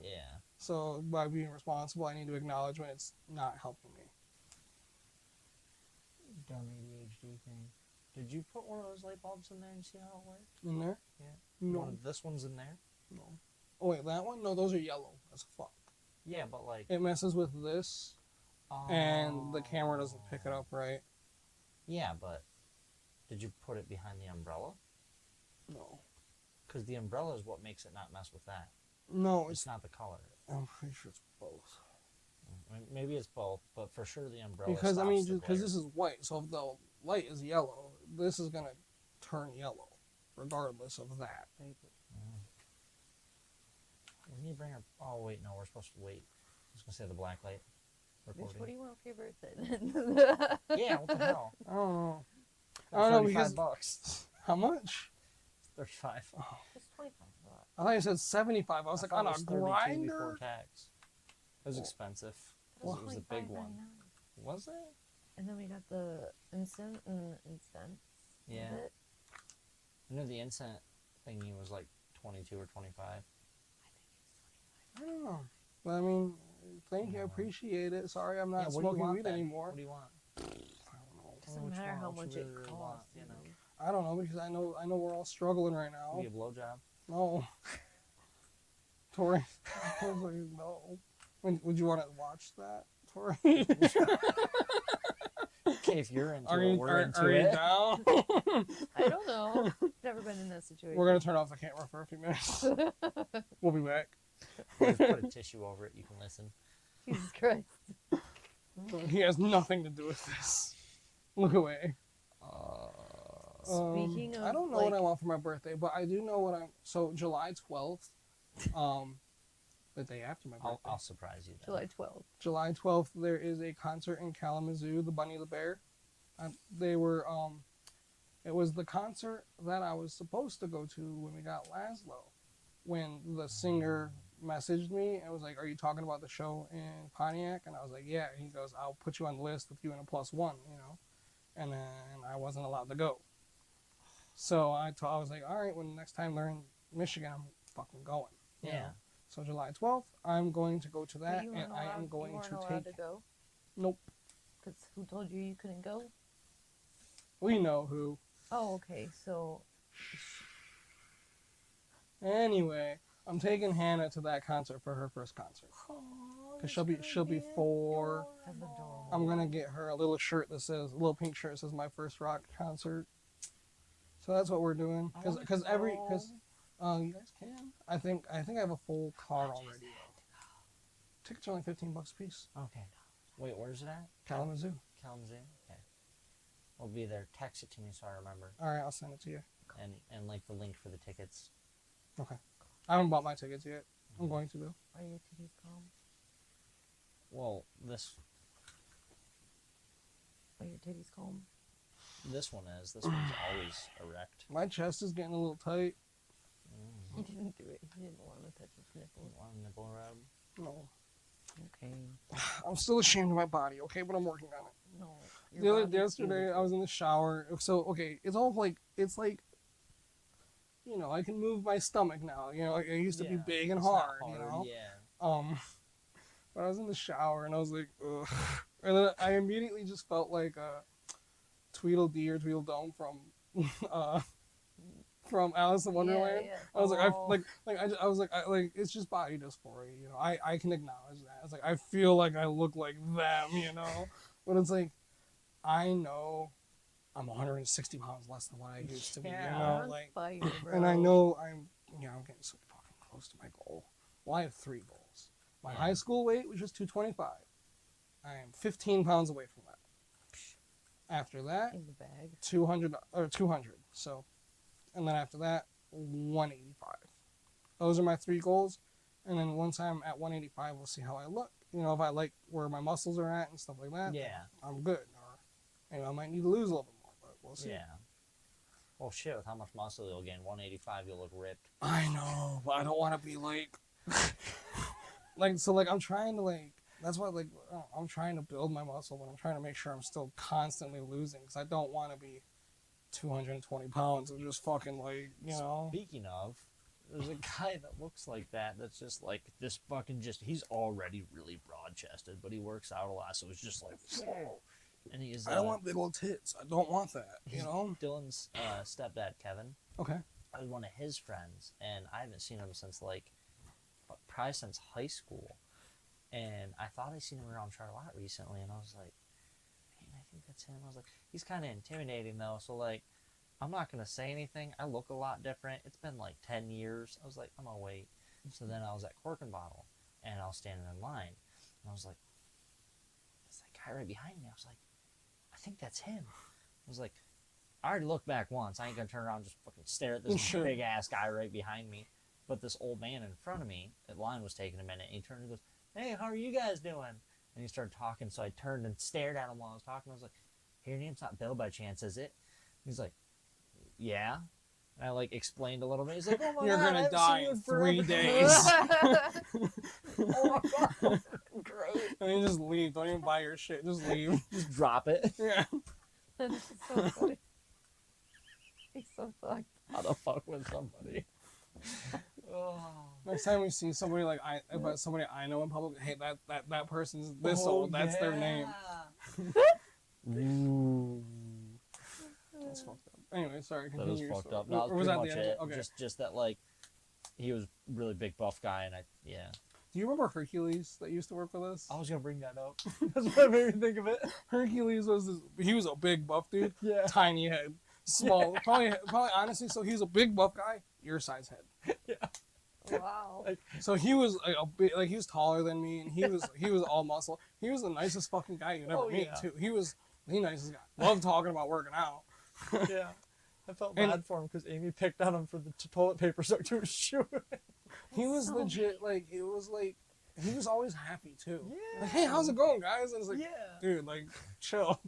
Yeah. So by being responsible, I need to acknowledge when it's not helping me. Dumb ADHD thing. Did you put one of those light bulbs in there and see how it worked? In there? Yeah. No. This one's in there. No. Oh wait, that one? No, those are yellow as fuck. Yeah, but like. It messes with this, and the camera doesn't pick it up right. Yeah, but did you put it behind the umbrella? No. Because the umbrella is what makes it not mess with that. No, It's not the color. I'm pretty sure it's both. Maybe it's both, but for sure the umbrella. Because I mean, stops the because glare. this is white, so if the light is yellow, this is gonna turn yellow, regardless of that. We need to bring our. Oh wait, no, we're supposed to wait. I was gonna say the black light. Bitch, Recording. what do you want for your birthday? Yeah, what the hell? I don't know. I don't know because $35. how much? 35. It's 25 bucks. I thought you said 75. I was like thought on it a was 32 grinder. before tax. It was expensive. 'cause it was the big one. $25.99. Was it? And then we got the incense. Yeah. I know the incense thingy was like 22 or 25. I don't know. But I mean, thank you. I appreciate it. Sorry, I'm not Yeah, what do you smoking want weed then? anymore. What do you want? I don't know. Doesn't Which matter one? how What much you it really costs. want, you know? I don't know because I know we're all struggling right now. Give you a blowjob. No. Tori. I was like, no. Would you want to watch that, Tori? Okay, if you're into Are it, you we're into are you it. down? I don't know. Never been in that situation. We're gonna turn off the camera for a few minutes. We'll be back. Just put a tissue over it. You can listen. Jesus Christ. He has nothing to do with this. Look away. Speaking of, I don't know what I want for my birthday, but I do know what I'm. So July 12th, the day after my birthday. I'll surprise you. Then. July 12th. July 12th, there is a concert in Kalamazoo, the Bunny the Bear. They were, it was the concert that I was supposed to go to when we got Laszlo. When the singer messaged me and was like, "Are you talking about the show in Pontiac?" And I was like, "Yeah." And he goes, "I'll put you on the list with you and a +1, you know." And then I wasn't allowed to go. So I was like, "All right, when the next time they're in Michigan, I'm fucking going." you Yeah. know? So July 12th, I'm going to go to that, But you and weren't I am allowed- going you weren't to allowed take. to go? Nope. Because who told you you couldn't go? We know who. Oh, okay. So, Anyway, I'm taking Hannah to that concert for her first concert. Cause she'll be 4. that's adorable. I'm gonna get her a little shirt that says, a little pink shirt that says "My First Rock Concert." So that's what we're doing. I wanna Cause go. you guys can. I think I have a full car already. Tickets are only $15 a piece. Okay. Wait, where's it at? Kalamazoo. Kalamazoo. Okay. We'll be there. Text it to me so I remember, All right, I'll send it to you. and like the link for the tickets. Okay. I haven't bought my tickets yet. I'm going to though. Are your titties calm? Well, this Are your titties calm? one is. This one's always erect. My chest is getting a little tight. He didn't do it. He didn't want to touch his nipples. One nipple rub. No, Okay. I'm still ashamed of my body. Okay, but I'm working on it. No. Yesterday I was in the shower. So okay, it's like, you know, I can move my stomach now. You know, like it used to be Yeah, big and it's not hard. You know. Yeah. But I was in the shower and I was like, ugh. And then I immediately just felt like Tweedledee or Tweedledum from Alice in Wonderland. Yeah. I was like, Oh. I was like, it's just body dysphoria, you know. I can acknowledge that. It's like I feel like I look like them, you know. But it's like, I know I'm 160 pounds less than what I used to be, you Yeah. know. On Like, fire, bro. and I know I'm getting so fucking close to my goal. Well, I have 3 goals. My Yeah. high school weight was just 225. I am 15 pounds away from that. After that, in the bag. 200. So, and then after that, 185. Those are my 3 goals. And then once I'm at 185, we'll see how I look. You know, if I like where my muscles are at and stuff like that, Yeah. I'm good. Or, you know, I might need to lose a little bit more, but we'll see. Yeah. Well, shit, with how much muscle you'll gain, 185, you'll look ripped. I know, but I don't want to be like, I'm trying to that's why I'm trying to build my muscle, but I'm trying to make sure I'm still constantly losing because I don't want to be 220 pounds and just fucking you know. Speaking of, there's a guy that looks like that. That's just like this fucking he's already really broad chested, but he works out a lot, so it's just like, whoa. And he's. I don't want big old tits. I don't want that. You know. Dylan's stepdad, Kevin. Okay. I was one of his friends, and I haven't seen him since probably since high school. And I thought I seen him around Charlotte recently, and I was like, man, I think that's him. I was like, he's kind of intimidating though, so I'm not gonna say anything. I look a lot different. It's been 10 years. I was like, I'm gonna wait. So then I was at Cork and Bottle, and I was standing in line, and I was like, there's that guy right behind me. I was like, I think that's him. I was like, I already looked back once. I ain't gonna turn around and just fucking stare at this Sure. big ass guy right behind me. But this old man in front of me, that line was taking a minute, and he turned and goes, hey, how are you guys doing? And he started talking, so I turned and stared at him while I was talking. I was like, hey, your name's not Bill by chance, is it? He's like, yeah. And I explained a little bit. He's like, oh my You're God, gonna I haven't die seen you in forever." 3 days. Oh my God, great. And then just leave. Don't even buy your shit. Just leave. Just drop it. Yeah. That's so funny. He's so fucked. How the fuck with somebody? Oh. Next time we see somebody about somebody I know in public, hey, that person's this old. That's their name. Ooh. That's fucked up. Anyway, sorry. That was Continue. fucked up. No, Or was that pretty the much end? it. Okay. Just that he was really big buff guy, and yeah. Do you remember Hercules that used to work with us? I was gonna bring that up. That's what made me think of it. Hercules was he was a big buff dude, Yeah. tiny head, small, probably honestly. So he was a big buff guy, your size head. Yeah. Wow. So he was like a big, like he was taller than me, and he was all muscle. He was the nicest fucking guy you'd ever meet too. He was the nicest guy. Loved talking about working out. Yeah. I felt bad for him because Amy picked on him for the toilet paper stuck to his shoe. He was So legit like it was like he was always happy too. Yeah. Like, hey, how's it going, guys? And it's like, Yeah. dude, like chill.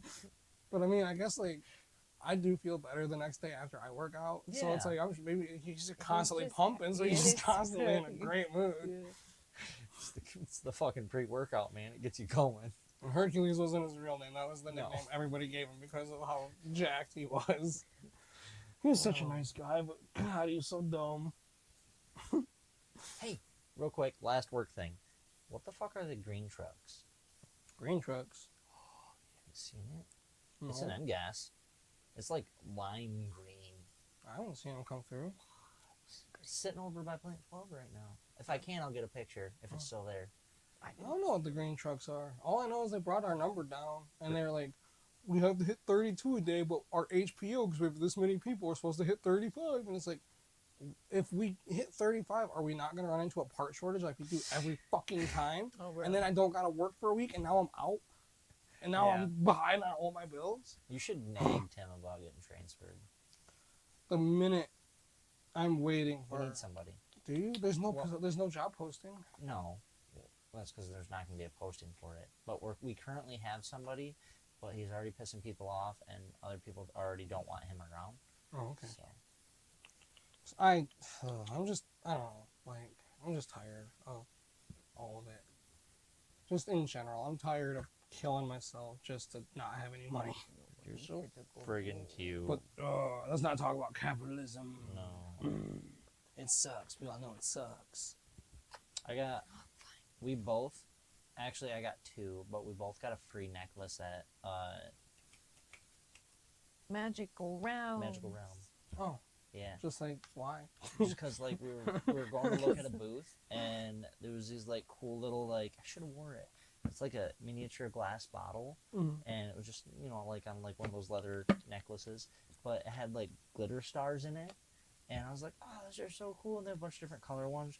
But I mean, I guess like I do feel better the next day after I work out. So it's Yeah. like maybe he's just constantly just- pumping, so he's just yes. constantly in a great mood. It's the fucking pre-workout, man. It gets you going. And Hercules wasn't his real name. That was the No. nickname everybody gave him because of how jacked he was. He was such a nice guy, but God, he was so dumb. Hey, real quick, last work thing. What the fuck are the green trucks? Green trucks. You seen it? No, It's an end gas. It's like lime green. I haven't seen him come through. It's sitting over by Plant 12 right now. If I can, I'll get a picture if it's still there. I don't know what the green trucks are. All I know is they brought our number down, and they're like, we have to hit 32 a day, but our HPO, because we have this many people, we're supposed to hit 35. And it's like, if we hit 35, are we not going to run into a part shortage like we do every fucking time? Oh, really? And then I don't got to work for a week, and now I'm out. And now Yeah. I'm behind on all my bills. You should nag Tim about getting transferred. The minute I'm waiting We for... need somebody. Do you? There's no Well- there's no job posting. No. Well, that's because there's not going to be a posting for it. But we currently have somebody, but he's already pissing people off, and other people already don't want him around. Oh, okay. So, I'm just, I don't know, like, I'm just tired of all of it. Just in general, I'm tired of killing myself just to not have any money. you're so friggin' cute. But let's not talk about capitalism. No. It sucks. We all know it sucks. We both, actually I got two, but we both got a free necklace at Magical Realm. Magical Realm. Oh, Yeah. just like, why? Just because like we were going to look at a booth, and there was these like cool little like, I should have wore it. It's like a miniature glass bottle, Mhm. and it was just, you know, like on like one of those leather necklaces, but it had like glitter stars in it, and I was like, oh, those are so cool, and they have a bunch of different color ones,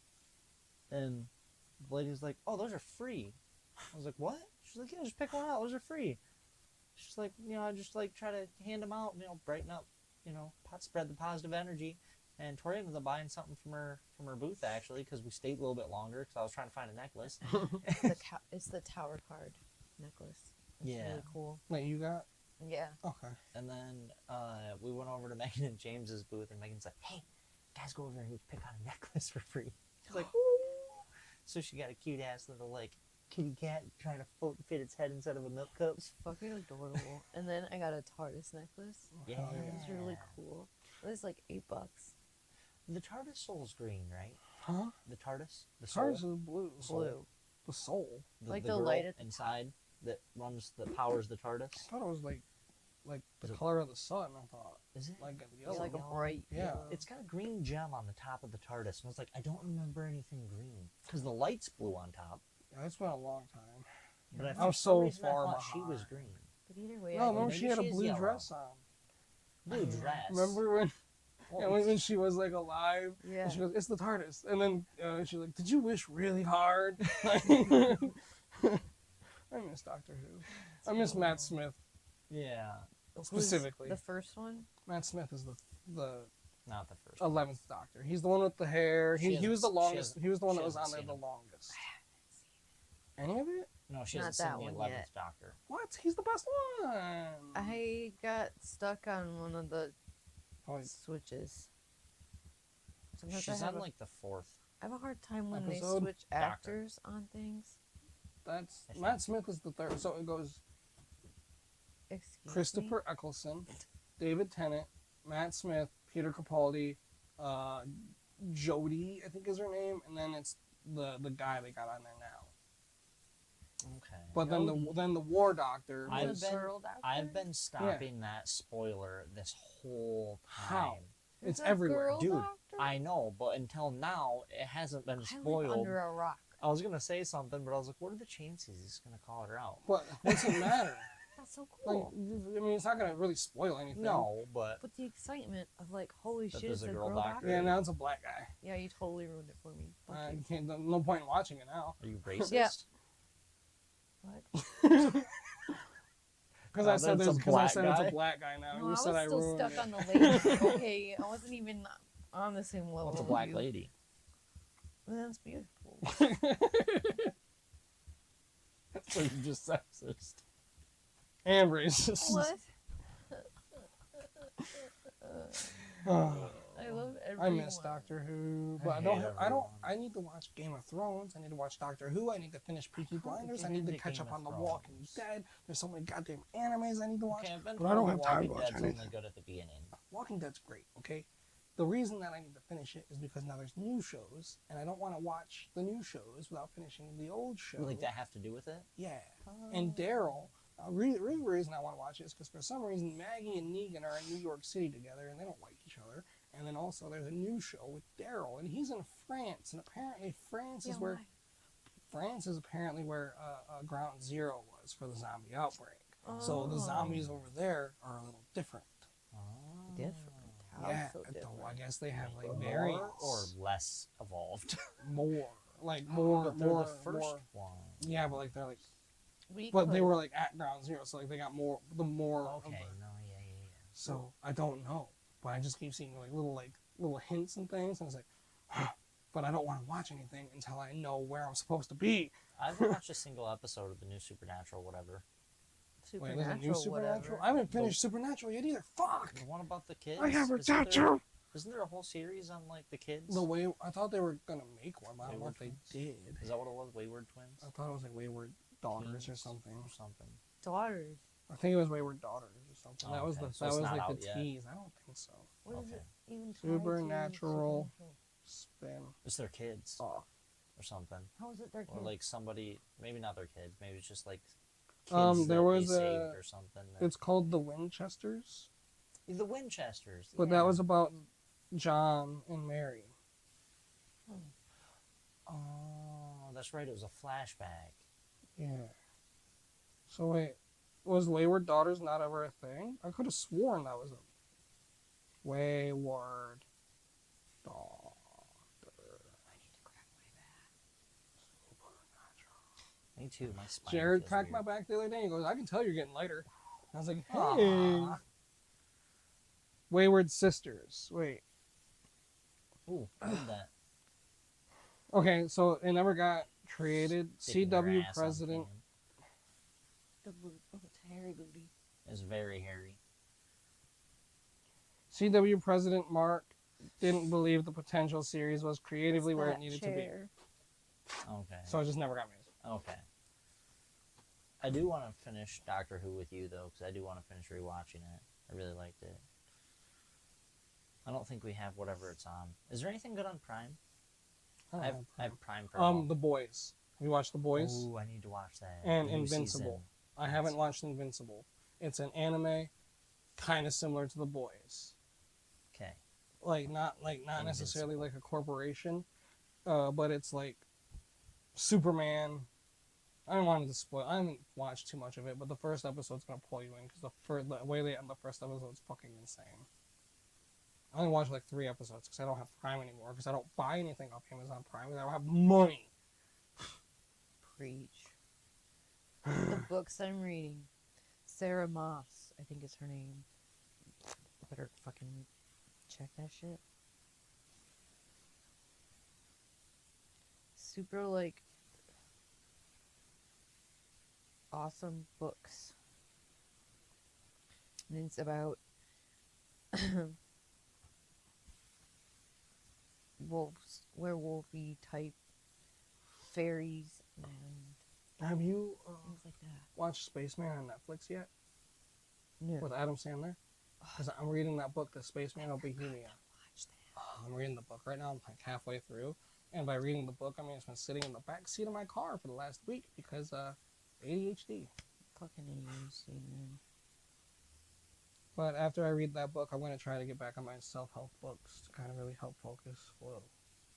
and the lady's like, oh, those are free. I was like, what? She's like, yeah, just pick one out, those are free. She's like, you know, I just like try to hand them out, you know, brighten up, you know, spread the positive energy. And Tori ended up buying something from her booth, actually, because we stayed a little bit longer because I was trying to find a necklace. It's the Tower card necklace. It's Yeah. really cool. Like, you got? Yeah. Okay. And then we went over to Megan and James's booth, and Megan's like, hey, guys, go over here and pick out a necklace for free. She's like, ooh. So she got a cute-ass little, like, kitty cat trying to fit its head inside of a milk cup. It's fucking adorable. And then I got a TARDIS necklace. Yeah. Hell It's really cool. It's like $8. The TARDIS soul's green, right? Huh? The TARDIS? The soul? TARDIS is blue. Blue. The soul. Like the girl light at the inside that powers the TARDIS. I thought it was like the Is it- color of the sun, I thought. Is it? Like a It's yellow. like a yellow. bright Yeah. yellow. It's got a green gem on the top of the TARDIS. And I was like, I don't remember anything green. Because the light's blue on top. Yeah, it's been a long time. But I'm for some so reason, I far thought she was behind. green. But either way, No, I remember maybe she had a she is blue yellow. dress on. Blue dress. Remember when? Well, Yeah, when she was like alive, yeah. and she goes, "It's the TARDIS," and then she's like, "Did you wish really hard?" I miss Doctor Who. I miss Matt Smith Yeah. Who's specifically. the first one. Matt Smith is the Not the first. 11th Doctor. He's the one with the hair. She He was the hasn't- she longest. hasn't- He was the one she that was on hasn't there seen the him. longest. Any of it? No, she Not hasn't seen that the one 11th yet. Doctor. What? He's the best one. I got stuck on one of the Probably switches. Sometimes She's I have, on like the 4th. I have a hard time when episode. they switch Doctor. actors on things. that's I think- Matt Smith is the third. So it goes Excuse Christopher Eccleston, David Tennant, Matt Smith, Peter Capaldi, Jodie, I think is her name, and then it's the guy they got on there now. Okay. But then the War Doctor me. I've was The been- girl doctor? I've been stopping that spoiler this whole time. How? It's that everywhere. girl Dude, doctor? I know, but until now, it hasn't been I live spoiled. under a rock. I was gonna say something, but I was like, what are the chances he's gonna call her out? But what's it matter? That's so Like, cool. I mean, it's not gonna really spoil anything. No, but But the excitement of like, holy That shit, there's it's a a girl girl doctor. doctor. Yeah, now it's a black guy. Yeah, you totally ruined it for me. Fuck you. You can't. No point in watching it now. are you racist? Yeah. What? Because No, I said that's a there's. Because I black said it's guy. a black guy now. No, You I said was I still ruined stuck it. on the lady. Okay, I wasn't even on the same level. What's a as black you. lady? That's beautiful. So you're just sexist. And racist. What? Oh, I love I everyone. miss Doctor Who, I but I don't. hate I don't. everyone. I need to watch Game of Thrones. I need to watch Doctor Who. I need to finish Peaky Blinders. I get need to into catch Game up of on The Walking Thrones. Dead. There's so many goddamn animes I need to watch. Okay, I've been But I don't told have The time Walking to watch Dead's anything. only good at the beginning. Walking Dead's great, okay? The reason that I need to finish it is because now there's new shows, and I don't want to watch the new shows without finishing the old show. You think that have to do with it? Yeah. And Daryl, really reason I want to watch it is because for some reason Maggie and Negan are in New York City together, and they don't like each other. And then also there's a new show with Daryl, and he's in France, and apparently France is where France is apparently where Ground Zero was for the zombie outbreak. So the zombies over there are a little different. Oh. Different. How Yeah, so different? I guess they have like More variants or less evolved? more, like more, But they're more, the first more. one. Yeah, but like they're like, We but they could- were like at Ground Zero, so like they got more, the more. of Okay, the- no, yeah. So I don't know, but I just keep seeing like little hints and things, and it's like, but I don't want to watch anything until I know where I'm supposed to be. I haven't watched a single episode of the new Supernatural, whatever. Wait, there's a new Supernatural? whatever. I haven't finished Supernatural yet either. Fuck! The one about the kids? I haven't Isn't got there- you! Isn't there a whole series on like the kids? The way I thought they were gonna make one, but I don't know Wayward if they Twins? did. Is that what it was? Wayward Twins? I thought it was like Wayward Daughters or Teens something. Or something. Daughters. I think it was Wayward Daughters or something. Oh, That was okay. the So that it's was not like out the yet. tease. I don't think so. What is Okay. it even tied to Supernatural. Supernatural? Spin It's their kids off. or something. How is it their Or kids? like somebody, maybe not their kids, maybe it's just like kids There that was they a- saved or something. that- It's called The Winchesters, The Winchesters. but yeah. that was about John and Mary. Oh, that's right. It was a flashback. Yeah. So wait, was Wayward Daughters not ever a thing? I could have sworn that was a Wayward Daughter. I need to crack my back. Me too. My spine. Jared feels cracked my weird. back the other day. He goes, "I can tell you're getting lighter." I was like, "Hey." Aw. Wayward Sisters. Wait. Ooh, I did that. Okay, so it never got created. Sticking your CW ass on president. pan. The boot. Oh, it's hairy booty. It's very hairy. CW President Mark didn't believe the potential series was creatively It's where it that needed chair. Okay. to be. So it just never got made. Okay. I do want to finish Doctor Who with you though, because I do want to finish rewatching it. I really liked it. I don't think we have whatever it's on. Is there anything good on Prime? I don't I have, know. I have Prime for all. The Boys. Have you watched The Boys? Ooh, I need to watch that. And The new Invincible. I haven't watched Invincible. It's an anime, kind of similar to The Boys. Okay. Not necessarily like a corporation, but it's like Superman. I don't want to spoil. I haven't watched too much of it, but the first episode's gonna pull you in because the way they end the first episode is fucking insane. I only watched like 3 episodes because I don't have Prime anymore because I don't buy anything off Amazon Prime because I don't have money. Preach. The books I'm reading. Sarah Moss, I think is her name. Better fucking check that shit. Super like awesome books. And it's about wolves, werewolfy type fairies and Have you things like that. watched Spaceman on Netflix yet No. with Adam Sandler? Because I'm reading that book, The Spaceman of Bohemia. Watch that. I'm reading the book right now. I'm like halfway through, and by reading the book, I mean it's been sitting in the back seat of my car for the last week because ADHD. Fucking ADHD, man. But after I read that book, I'm gonna try to get back on my self-help books to kind of really help focus. Whoa,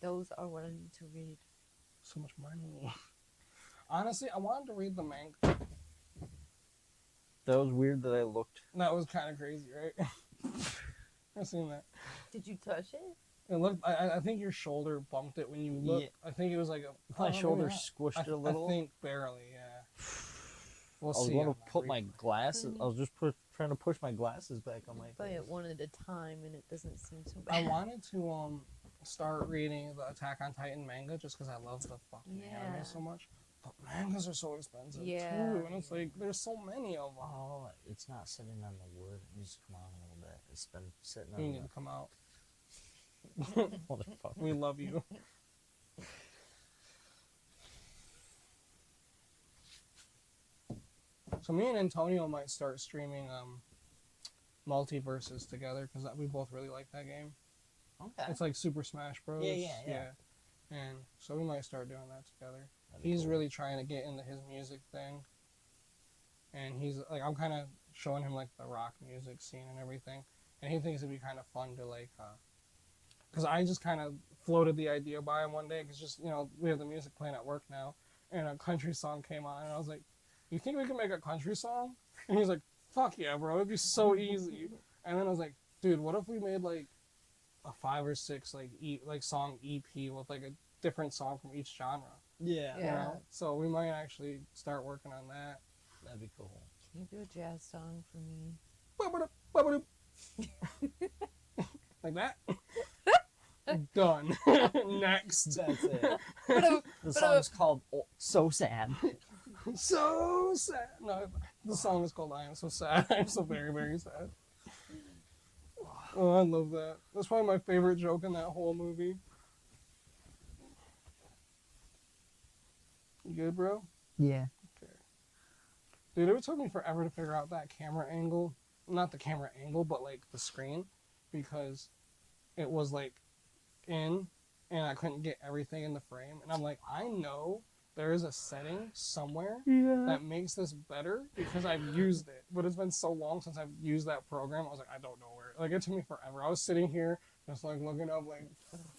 Those are what I need to read. so much money. Honestly, I wanted to read the manga. That was weird that I looked. That was kind of crazy, right? I've seen that. Did you touch it? It looked. I think your shoulder bumped it when you looked. Yeah. I think it was like a. My oh, shoulder maybe not. squished it a little. I think barely. Yeah. We'll I was see. going on to that put my replay. glasses. I was just trying to push my glasses back on my Play face. it one at a time, and it doesn't seem so I bad. wanted to start reading the Attack on Titan manga just because I love the fucking Yeah. anime so much. But mangas are so expensive Yeah. too, and it's like there's so many of them. Oh, it's not sitting on the wood. It needs to come out a little bit. It's been sitting on You the need to come out. motherfucker. We love you. So me and Antonio might start streaming multiverses together because we both really like that game. Okay. It's like Super Smash Bros. Yeah. And so we might start doing that together. That'd be He's cool. really trying to get into his music thing. And he's like, I'm kind of showing him like the rock music scene and everything. And he thinks it'd be kind of fun to like, because I just kind of floated the idea by him one day because just, we have the music playing at work now. And a country song came on. And I was like, you think we can make a country song? And he's like, fuck yeah, bro. It'd be so easy. And then I was like, dude, what if we made like a 5 or 6 like song EP with like a different song from each genre? Yeah. You know? So we might actually start working on that. That'd be cool. Can you do a jazz song for me? Ba-ba-doop, ba-ba-doop. Like that. Done. Next. That's it. The But, song's called So Sad. So sad. No, the song is called I Am So Sad. I'm so very, very sad. Oh, I love that. That's probably my favorite joke in that whole movie. You good, bro? Yeah. Dude, it took me forever to figure out that camera angle. Not the camera angle, but like the screen. Because it was like in, and I couldn't get everything in the frame. And I'm like, I know there is a setting somewhere that makes this better because I've used it. But it's been so long since I've used that program. I was like, I don't know where. Like, it took me forever. I was sitting here just like looking up, like,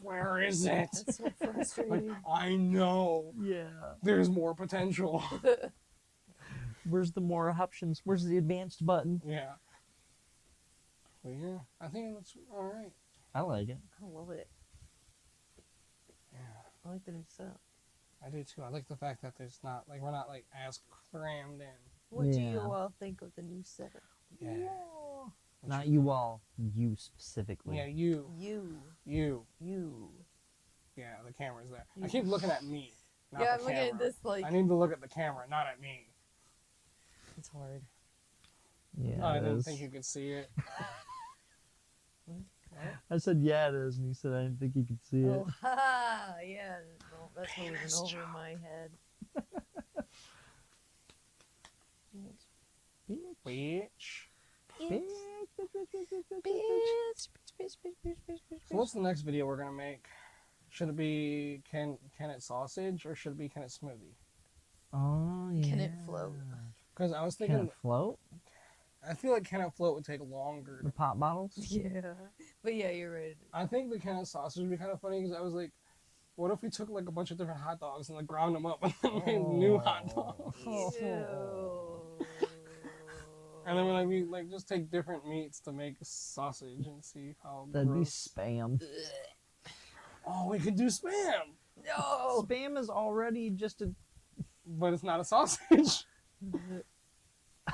where is it? That's so Like, frustrating. I know Yeah. there's more potential. Where's the more options? Where's the advanced button? Yeah. But yeah, I think it looks all right. I like it. I love it. Yeah, I like the new setup. I do too. I like the fact that there's not like we're not like as crammed in. What do Yeah. you all think of the new setup? Yeah. Not you all. You specifically. Yeah, you. You. Yeah, the camera's there. I keep looking at me, not Yeah, the I'm looking camera. at this like I need to look at the camera, not at me. it's hard. Yeah. I it didn't is. think you could see it. I said, yeah, it is. And you said, I didn't think you could see it. Oh, ha! Yeah, no, that's moving over my head. Bitch. Bitch. So what's the next video we're gonna make? Should it be can it sausage or should it be can it smoothie? Oh, yeah. Can it float? Because I was Can thinking, it float? I feel like can it float would take longer. The pop bottles? Yeah, but yeah, you're right. I think the can of sausage would be kind of funny because I was like, what if we took like a bunch of different hot dogs and like ground them up and then made new hot dogs? Ew. And then we like just take different meats to make sausage and see how That'd gross. be spam. Oh, we could do spam, No. Spam is already just a. but it's not a sausage. I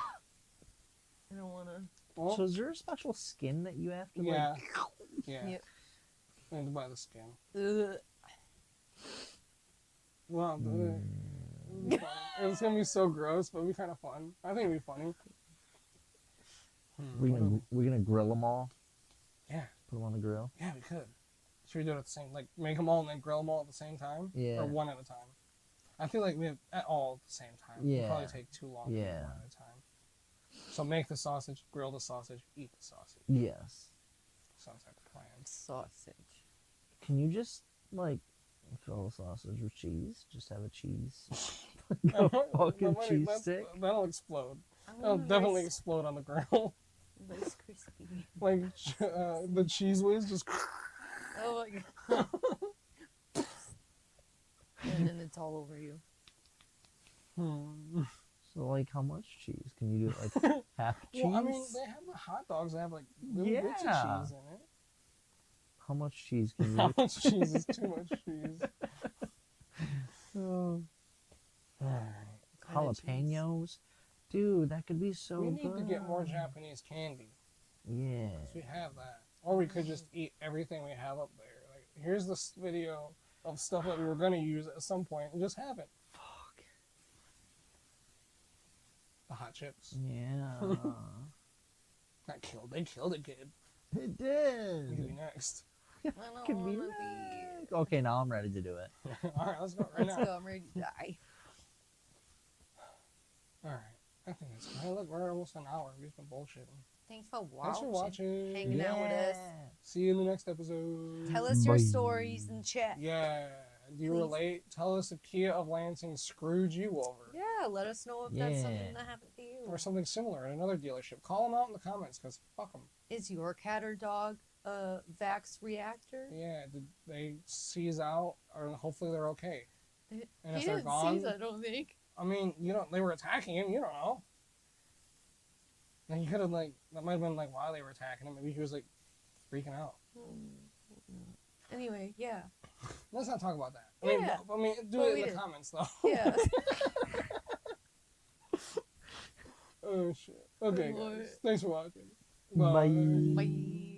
don't wanna. Well, So is there a special skin that you have to yeah, like? yeah. Yep. I need to buy the skin. Ugh. Well, it's gonna be so gross, but it'll be kind of fun. I think it'll be funny. We're gonna grill them all. Yeah. Put them on the grill. Yeah, we could. Should we do it at the same, like make them all and then grill them all at the same time? Yeah. Or one at a time? I feel like we have at all at the same time. Yeah. It'll probably take too long to do Yeah. one at a time. So make the sausage, grill the sausage, eat the sausage. Yes. Sounds like a plan. Sausage. Can you just like fill the sausage with cheese? Just have a cheese. That fucking might- cheese that's- stick. That'll explode. I That'll wanna definitely rice- explode on the grill. Rice crispy. Like the cheese whiz just. Oh my god. And then it's all over you. So, like, how much cheese? Can you do it, like, half cheese? Well, I mean, they have the hot dogs that have like little bits of Yeah. cheese in it. How much cheese can you How do? much cheese is too much cheese? Oh. Kind of cheese. Jalapenos? Dude, that could be so We good. need to get more Japanese candy. Yeah. 'Cause we have that. Or we could just eat everything we have up there. Like, here's this video of stuff that we were going to use at some point and just have it. Fuck. The hot chips. Yeah. They killed a kid. It We could did. be next. I don't Could be wanna next. Okay, now I'm ready to do it. Alright, let's go right Let's now. go. I'm ready to die. Alright. I think that's hey, look, we're almost an hour. We've been bullshitting. Thanks for Thanks for watching. Hanging out with us. See you in the next episode. Tell us your Bye. stories in chat. Yeah. Do you Please. relate? Tell us if Kia of Lansing screwed you over. Yeah, let us know if that's Yeah. something that happened to you. Or something similar at another dealership. Call them out in the comments, because fuck them. Is your cat or dog a vax reactor? Yeah, did they seize out? Or hopefully they're okay. And if He they're didn't gone, seize, I don't think. I mean, you don't. They were attacking him. You don't know. And he could have that might have been why they were attacking him. Maybe he was freaking out. Anyway, yeah. Let's not talk about that. Yeah. I mean, do But it we in the did. comments though. Yeah. Oh shit. Okay, Boy. guys. Thanks for watching. Bye. Bye.